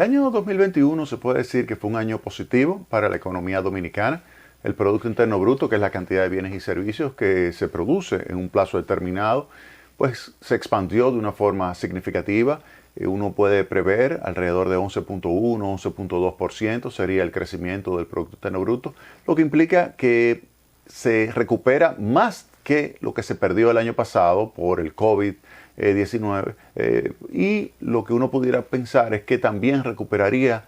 año 2021 se puede decir que fue un año positivo para la economía dominicana. El Producto Interno Bruto, que es la cantidad de bienes y servicios que se produce en un plazo determinado, pues se expandió de una forma significativa. Uno puede prever alrededor de 11.1, 11.2% sería el crecimiento del Producto Interno Bruto, lo que implica que se recupera más que lo que se perdió el año pasado por el COVID-19 y lo que uno pudiera pensar es que también recuperaría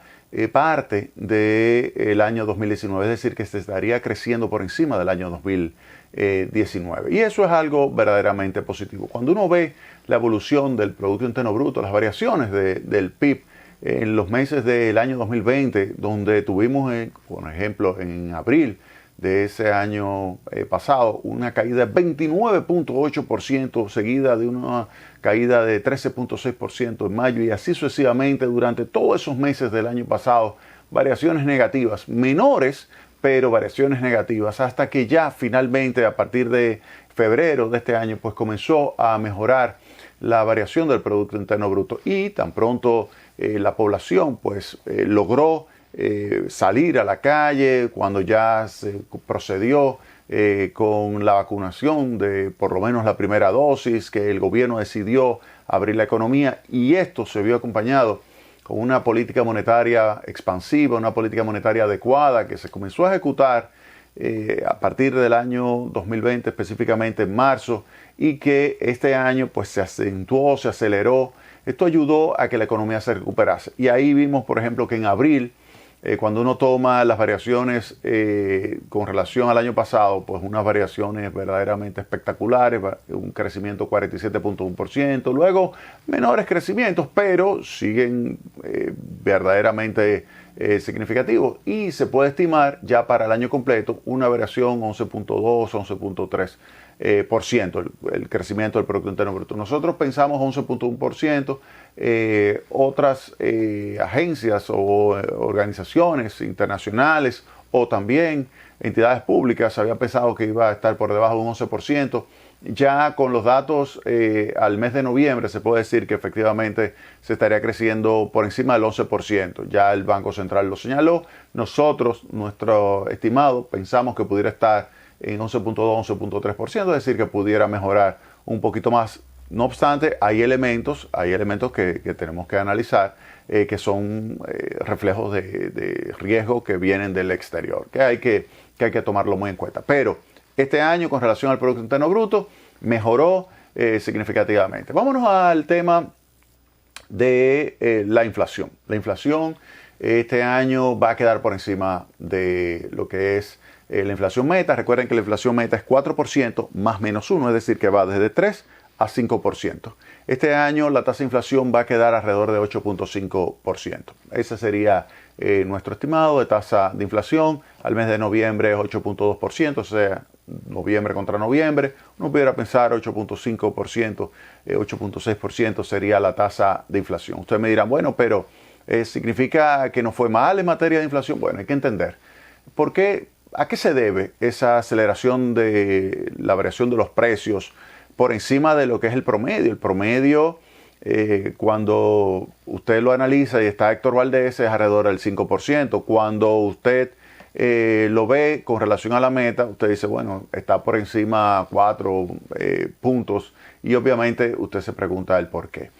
parte del año 2019, es decir, que se estaría creciendo por encima del año 2019. Y eso es algo verdaderamente positivo. Cuando uno ve la evolución del Producto Interno Bruto, las variaciones del PIB en los meses del año 2020, donde tuvimos, por ejemplo, en abril de ese año pasado, una caída de 29.8%, seguida de una caída de 13.6% en mayo, y así sucesivamente durante todos esos meses del año pasado, variaciones negativas, menores, pero variaciones negativas, hasta que ya finalmente a partir de febrero de este año, pues comenzó a mejorar la variación del Producto Interno Bruto, y tan pronto la población pues logró salir a la calle, cuando ya se procedió con la vacunación de por lo menos la primera dosis, que el gobierno decidió abrir la economía, y esto se vio acompañado con una política monetaria expansiva, una política monetaria adecuada que se comenzó a ejecutar a partir del año 2020, específicamente en marzo, y que este año pues se acentuó, se aceleró. Esto ayudó a que la economía se recuperase. Y ahí vimos, por ejemplo, que en abril, cuando uno toma las variaciones con relación al año pasado, pues unas variaciones verdaderamente espectaculares, un crecimiento 47.1%, luego menores crecimientos, pero siguen verdaderamente significativos, y se puede estimar ya para el año completo una variación 11.2, 11.3%, el crecimiento del Producto Interno Bruto. Nosotros pensamos 11.1%, otras agencias o organizaciones internacionales o también entidades públicas habían pensado que iba a estar por debajo de un 11%. Ya con los datos al mes de noviembre se puede decir que efectivamente se estaría creciendo por encima del 11%. Ya el Banco Central lo señaló. Nosotros, nuestro estimado, pensamos que pudiera estar en 11.2, 11.3%, es decir, que pudiera mejorar un poquito más. No obstante, hay elementos que tenemos que analizar, que son reflejos de riesgo que vienen del exterior, que hay que tomarlo muy en cuenta. Pero este año, con relación al Producto Interno Bruto, mejoró significativamente. Vámonos al tema de la inflación. La inflación este año va a quedar por encima de lo que es la inflación meta. Recuerden que la inflación meta es 4% más menos 1, es decir, que va desde 3 a 5%. Este año la tasa de inflación va a quedar alrededor de 8.5%. Ese sería nuestro estimado de tasa de inflación. Al mes de noviembre es 8.2%, o sea, noviembre contra noviembre. Uno pudiera pensar 8.5%, 8.6% sería la tasa de inflación. Ustedes me dirán, bueno, pero ¿significa que no fue mal en materia de inflación? Bueno, hay que entender. ¿Por qué? ¿A qué se debe esa aceleración de la variación de los precios por encima de lo que es el promedio? El promedio, cuando usted lo analiza y está Héctor Valdés, es alrededor del 5%. Cuando usted lo ve con relación a la meta, usted dice, bueno, está por encima 4 puntos, y obviamente usted se pregunta el por qué.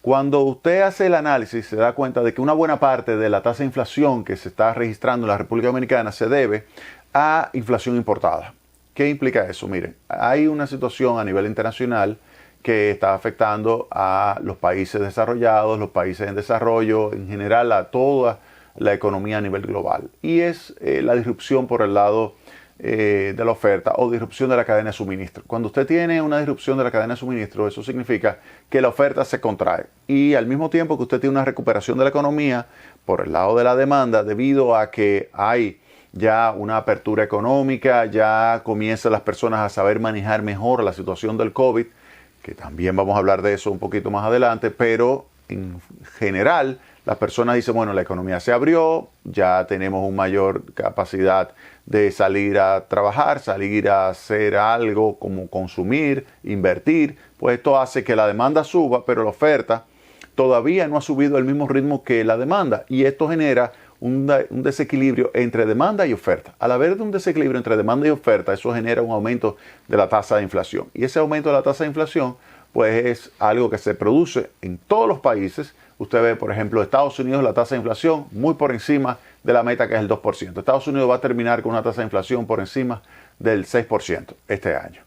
Cuando usted hace el análisis, se da cuenta de que una buena parte de la tasa de inflación que se está registrando en la República Dominicana se debe a inflación importada. ¿Qué implica eso? Miren, hay una situación a nivel internacional que está afectando a los países desarrollados, los países en desarrollo, en general a toda la economía a nivel global. Y es la disrupción por el lado de la oferta o disrupción de la cadena de suministro. Cuando usted tiene una disrupción de la cadena de suministro, eso significa que la oferta se contrae. Y al mismo tiempo que usted tiene una recuperación de la economía por el lado de la demanda, debido a que hay ya una apertura económica, ya comienzan las personas a saber manejar mejor la situación del COVID, que también vamos a hablar de eso un poquito más adelante, pero en general las personas dicen, bueno, la economía se abrió, ya tenemos una mayor capacidad de salir a trabajar, salir a hacer algo como consumir, invertir, pues esto hace que la demanda suba, pero la oferta todavía no ha subido al mismo ritmo que la demanda, y esto genera un desequilibrio entre demanda y oferta. Al haber un desequilibrio entre demanda y oferta, eso genera un aumento de la tasa de inflación. Y ese aumento de la tasa de inflación, pues es algo que se produce en todos los países. Usted ve, por ejemplo, Estados Unidos, la tasa de inflación muy por encima de la meta, que es el 2%. Estados Unidos va a terminar con una tasa de inflación por encima del 6% este año.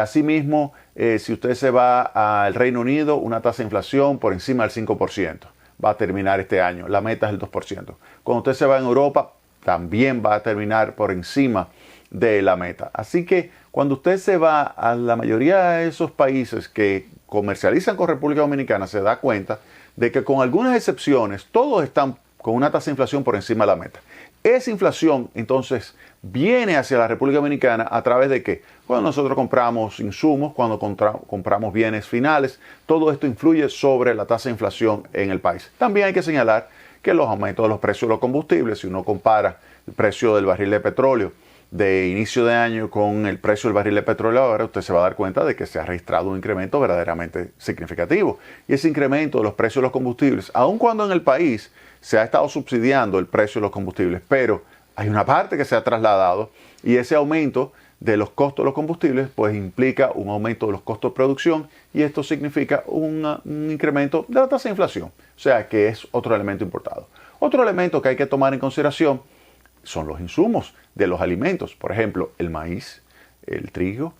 Asimismo, si usted se va al Reino Unido, una tasa de inflación por encima del 5%. Va a terminar este año. La meta es el 2%. Cuando usted se va en Europa, también va a terminar por encima de la meta. Así que cuando usted se va a la mayoría de esos países que comercializan con República Dominicana, se da cuenta de que con algunas excepciones, todos están con una tasa de inflación por encima de la meta. Esa inflación, entonces, viene hacia la República Dominicana a través de que cuando nosotros compramos insumos, cuando compramos bienes finales, todo esto influye sobre la tasa de inflación en el país. También hay que señalar que los aumentos de los precios de los combustibles, si uno compara el precio del barril de petróleo de inicio de año con el precio del barril de petróleo ahora, usted se va a dar cuenta de que se ha registrado un incremento verdaderamente significativo. Y ese incremento de los precios de los combustibles, aun cuando en el país se ha estado subsidiando el precio de los combustibles, pero hay una parte que se ha trasladado, y ese aumento de los costos de los combustibles pues implica un aumento de los costos de producción, y esto significa un incremento de la tasa de inflación. O sea que es otro elemento importado. Otro elemento que hay que tomar en consideración son los insumos de los alimentos. Por ejemplo, el maíz, el trigo,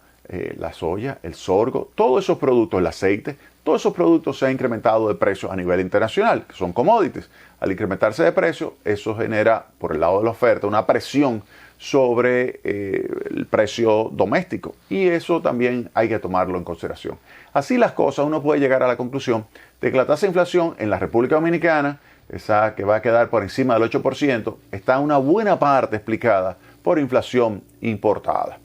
la soya, el sorgo, todos esos productos, el aceite, todos esos productos se han incrementado de precio a nivel internacional, que son commodities. Al incrementarse de precio, eso genera, por el lado de la oferta, una presión sobre el precio doméstico. Y eso también hay que tomarlo en consideración. Así las cosas, uno puede llegar a la conclusión de que la tasa de inflación en la República Dominicana, esa que va a quedar por encima del 8%, está en una buena parte explicada por inflación importada.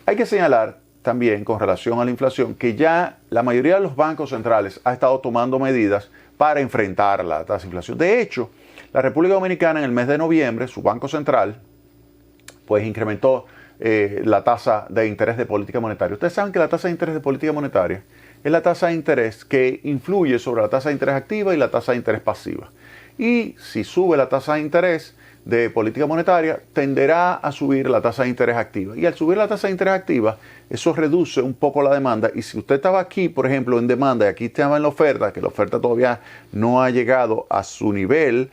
Hay que señalar también, con relación a la inflación, que ya la mayoría de los bancos centrales ha estado tomando medidas para enfrentar la tasa de inflación. De hecho, la República Dominicana en el mes de noviembre, su Banco Central, pues incrementó la tasa de interés de política monetaria. Ustedes saben que la tasa de interés de política monetaria es la tasa de interés que influye sobre la tasa de interés activa y la tasa de interés pasiva. Y si sube la tasa de interés de política monetaria, tenderá a subir la tasa de interés activa. Y al subir la tasa de interés activa, eso reduce un poco la demanda. Y si usted estaba aquí, por ejemplo, en demanda, y aquí estaba en la oferta, que la oferta todavía no ha llegado a su nivel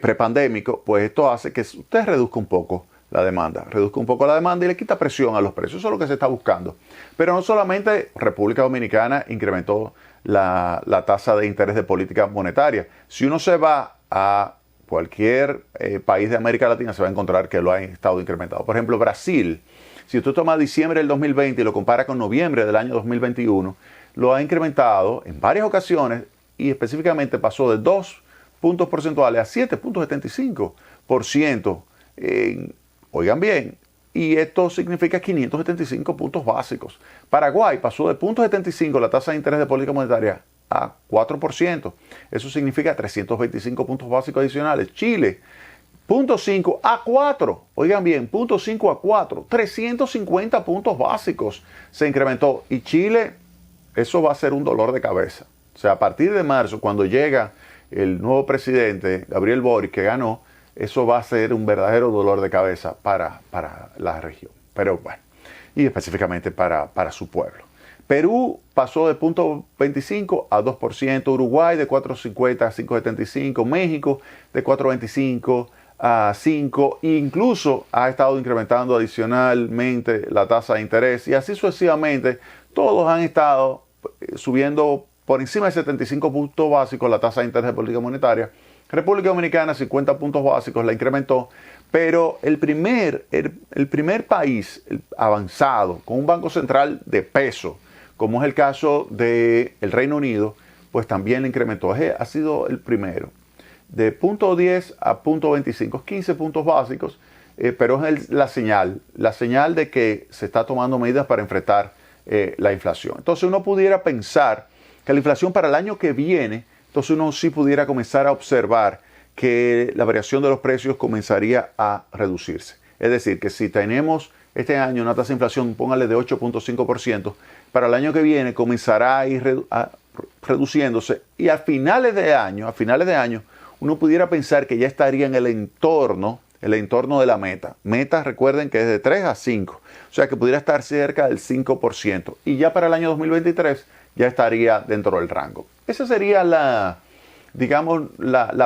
prepandémico, pues esto hace que usted reduzca un poco la demanda. Reduzca un poco la demanda y le quita presión a los precios. Eso es lo que se está buscando. Pero no solamente República Dominicana incrementó la tasa de interés de política monetaria. Si uno se va a cualquier país de América Latina, se va a encontrar que lo ha estado incrementado. Por ejemplo, Brasil, si usted toma diciembre del 2020 y lo compara con noviembre del año 2021, lo ha incrementado en varias ocasiones, y específicamente pasó de 2 puntos porcentuales a 7.75%. Oigan bien, y esto significa 575 puntos básicos. Paraguay pasó de 0.75 la tasa de interés de política monetaria a 4%. Eso significa 325 puntos básicos adicionales. Chile, 0.5 a 4. Oigan bien, 0.5 a 4. 350 puntos básicos se incrementó. Y Chile, eso va a ser un dolor de cabeza. O sea, a partir de marzo, cuando llega el nuevo presidente, Gabriel Boric, que ganó, eso va a ser un verdadero dolor de cabeza para la región. Pero bueno, y específicamente para su pueblo. Perú pasó de 0.25 a 2%, Uruguay de 4.50 a 5.75, México de 4.25 a 5, e incluso ha estado incrementando adicionalmente la tasa de interés, y así sucesivamente. Todos han estado subiendo por encima de 75 puntos básicos la tasa de interés de política monetaria. República Dominicana 50 puntos básicos la incrementó, pero el primer país avanzado con un banco central de peso, como es el caso del Reino Unido, pues también la incrementó. Ha sido el primero, de 0.10 a 0.25, 15 puntos básicos, pero es la señal de que se está tomando medidas para enfrentar la inflación. Entonces uno pudiera pensar que la inflación para el año que viene, entonces uno sí pudiera comenzar a observar que la variación de los precios comenzaría a reducirse. Es decir, que si tenemos este año una tasa de inflación, póngale de 8.5%, para el año que viene comenzará a ir reduciéndose y a finales de año, uno pudiera pensar que ya estaría en el entorno de la meta. Meta, recuerden que es de 3 a 5, o sea que pudiera estar cerca del 5% y ya para el año 2023 ya estaría dentro del rango. Esa sería la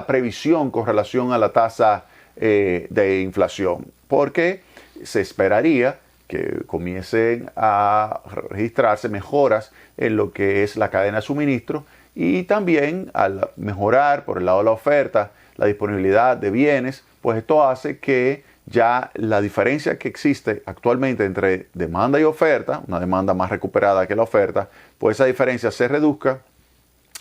previsión con relación a la tasa de inflación, porque se esperaría que comiencen a registrarse mejoras en lo que es la cadena de suministro y también al mejorar por el lado de la oferta la disponibilidad de bienes, pues esto hace que ya la diferencia que existe actualmente entre demanda y oferta, una demanda más recuperada que la oferta, pues esa diferencia se reduzca.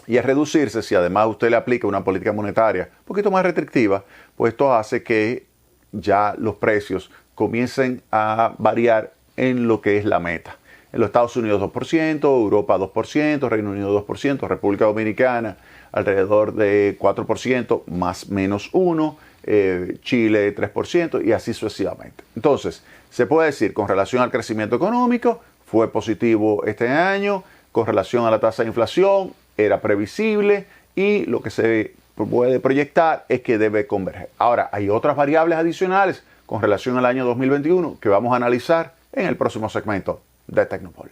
Y al reducirse, si además usted le aplica una política monetaria un poquito más restrictiva, pues esto hace que ya los precios comiencen a variar en lo que es la meta. En los Estados Unidos 2%, Europa 2%, Reino Unido 2%, República Dominicana alrededor de 4%, más menos 1%, Chile 3% y así sucesivamente. Entonces, se puede decir con relación al crecimiento económico, fue positivo este año, con relación a la tasa de inflación, era previsible y lo que se puede proyectar es que debe converger. Ahora, hay otras variables adicionales con relación al año 2021 que vamos a analizar en el próximo segmento de Tecnopol.